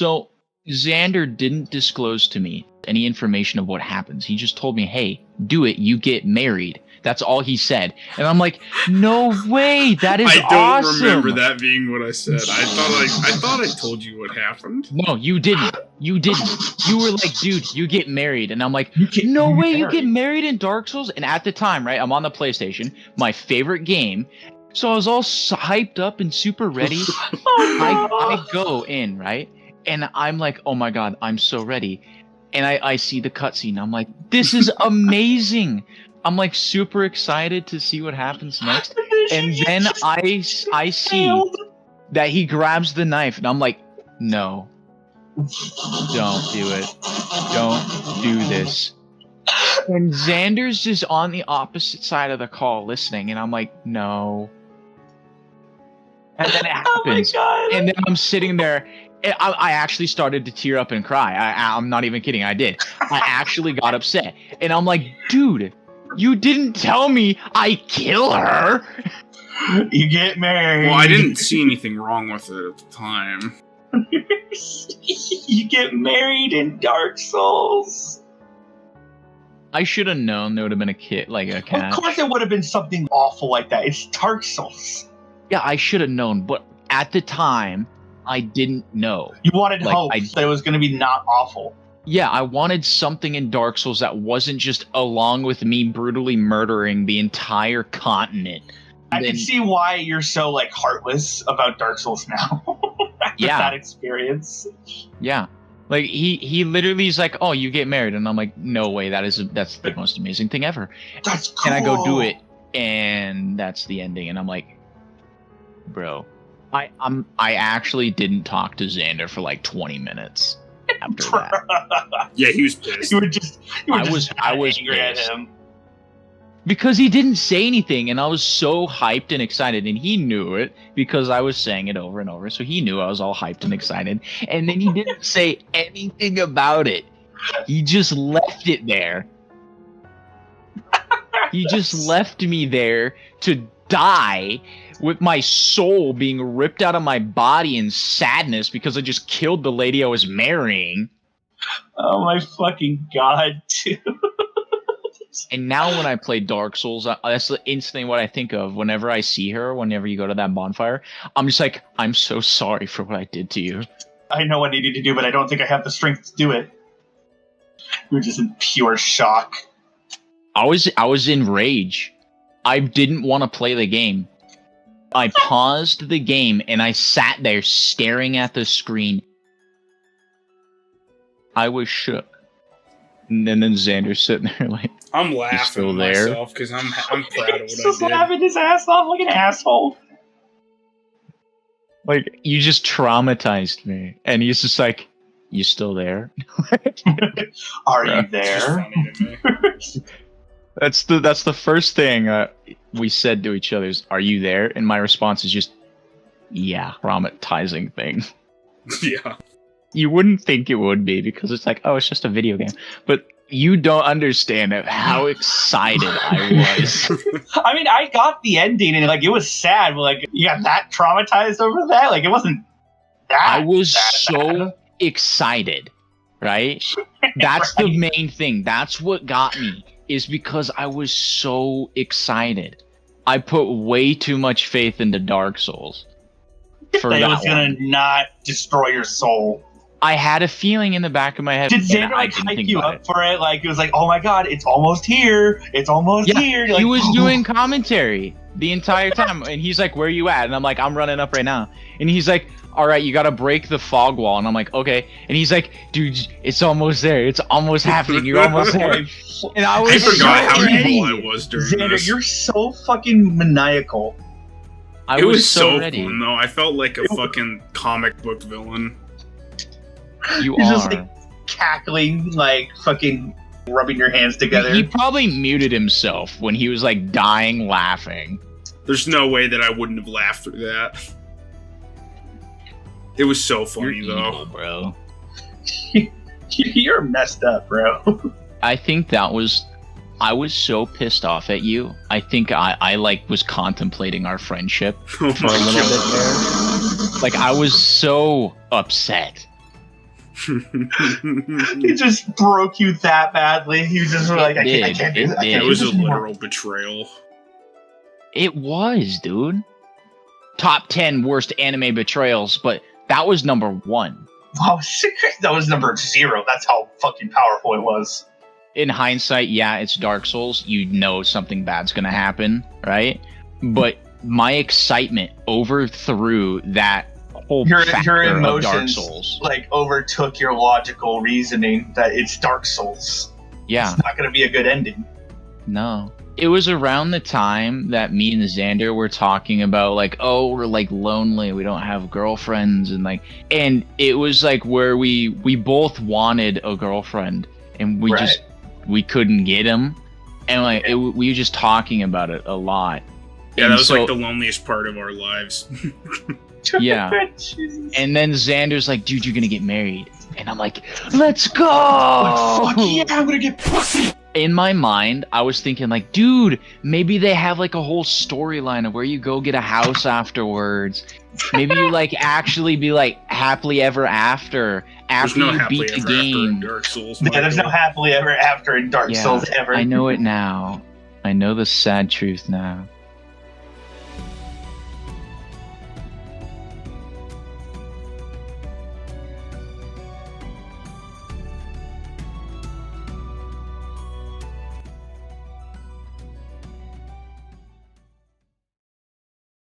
So Xander didn't disclose to me any information of what happens. He just told me, hey, do it, you get married. That's all he said. And I'm like, no way, that is awesome. I don't remember that being what I said. I thought I told you what happened. No, you didn't. You didn't. You were like, dude, you get married. And I'm like, no way, you get married in Dark Souls? And at the time, right, I'm on the PlayStation, my favorite game. So I was all hyped up and super ready. I go in, right? And I'm like, oh my god, I'm so ready. And I see the cutscene. I'm like, this is amazing. I'm like super excited to see what happens next. And then I see that he grabs the knife. And I'm like, no. Don't do it. Don't do this. And Xander's just on the opposite side of the call listening. And I'm like, no. And then it happens. Oh and then I'm sitting there. I actually started to tear up and cry. I'm not even kidding. I did. I actually got upset. And I'm like, dude, you didn't tell me I kill her. You get married. Well, I didn't see anything wrong with it at the time. You get married in Dark Souls. I should have known there would have been a kid, like a cat. Of course it would have been something awful like that. It's Dark Souls. Yeah, I should have known. But at the time, I didn't know. You wanted hope that it was going to be not awful. Yeah, I wanted something in Dark Souls that wasn't just along with me brutally murdering the entire continent. I can see why you're so like heartless about Dark Souls now. After that experience. Yeah. Like he literally is like, "Oh, you get married." And I'm like, "No way, that's the most amazing thing ever." That's cool. And I go do it and that's the ending and I'm like, "Bro, I actually didn't talk to Xander for like 20 minutes after that." Yeah, he was pissed. I was angry at him. Because he didn't say anything, and I was so hyped and excited, and he knew it because I was saying it over and over, so he knew I was all hyped and excited, and then he didn't say anything about it. He just left it there. He just left me there to die with my soul being ripped out of my body in sadness because I just killed the lady I was marrying. Oh my fucking god, dude. And now when I play Dark Souls, that's instantly what I think of whenever I see her, whenever you go to that bonfire. I'm just like, I'm so sorry for what I did to you. I know what I needed to do, but I don't think I have the strength to do it. You're just in pure shock. I was in rage. I didn't want to play the game. I paused the game and I sat there staring at the screen. I was shook. And then Xander's sitting there like, I'm laughing at myself because I'm proud of what I did. He's just laughing his ass off like an asshole. Like, you just traumatized me. And he's just like, you still there? Are you there? That's the first thing we said to each other is, are you there? And my response is just, yeah, traumatizing thing. Yeah. You wouldn't think it would be because it's like, oh, it's just a video game. But you don't understand how excited I was. I mean, I got the ending and like it was sad, but like you got that traumatized over that? Like it wasn't that I was so bad. Excited, right? That's the main thing. That's what got me, is because I was so excited. I put way too much faith into Dark Souls. For that was going to not destroy your soul. I had a feeling in the back of my head. Did Xander like hype you up for it? Like it was like, oh my god, it's almost here. It's almost here. He was doing commentary the entire time, and he's like, "Where are you at?" And I'm like, "I'm running up right now." And he's like, "All right, you got to break the fog wall." And I'm like, "Okay." And he's like, "Dude, it's almost there. It's almost happening. You're almost there." And I forgot how evil I was during Xander, this. you're so fucking maniacal. It was so ready. Fun though. I felt like a fucking comic book villain. You He's are just like cackling, like fucking rubbing your hands together. He probably muted himself when he was like dying laughing. There's no way that I wouldn't have laughed through that. It was so funny though, evil, bro. You're messed up, bro. I think I was so pissed off at you. I think I like was contemplating our friendship for a little bit there. Like I was so upset. It just broke you that badly. You just were like, I can't do that. It was a literal betrayal. It was, dude. Top 10 worst anime betrayals, but that was number 1. Wow, that was number 0. That's how fucking powerful it was. In hindsight, yeah, it's Dark Souls. You know something bad's gonna happen, right? But my excitement overthrew that whole factor your emotions, of Dark Souls. Like, overtook your logical reasoning that it's Dark Souls. Yeah. It's not gonna be a good ending. No. It was around the time that me and Xander were talking about, like, oh, we're like lonely, we don't have girlfriends, and it was like where we both wanted a girlfriend, and we couldn't get him, and like we were just talking about it a lot. Yeah, that was like the loneliest part of our lives. Yeah. And then Xander's like, dude, you're gonna get married, and I'm like, let's go. Like, fuck yeah, I'm gonna get pussy. In my mind, I was thinking, like, dude, maybe they have like a whole storyline of where you go get a house afterwards. Maybe you like actually be like happily ever after you beat the game. Dark Souls, yeah, there's no happily ever after in Dark Souls ever. I know it now. I know the sad truth now.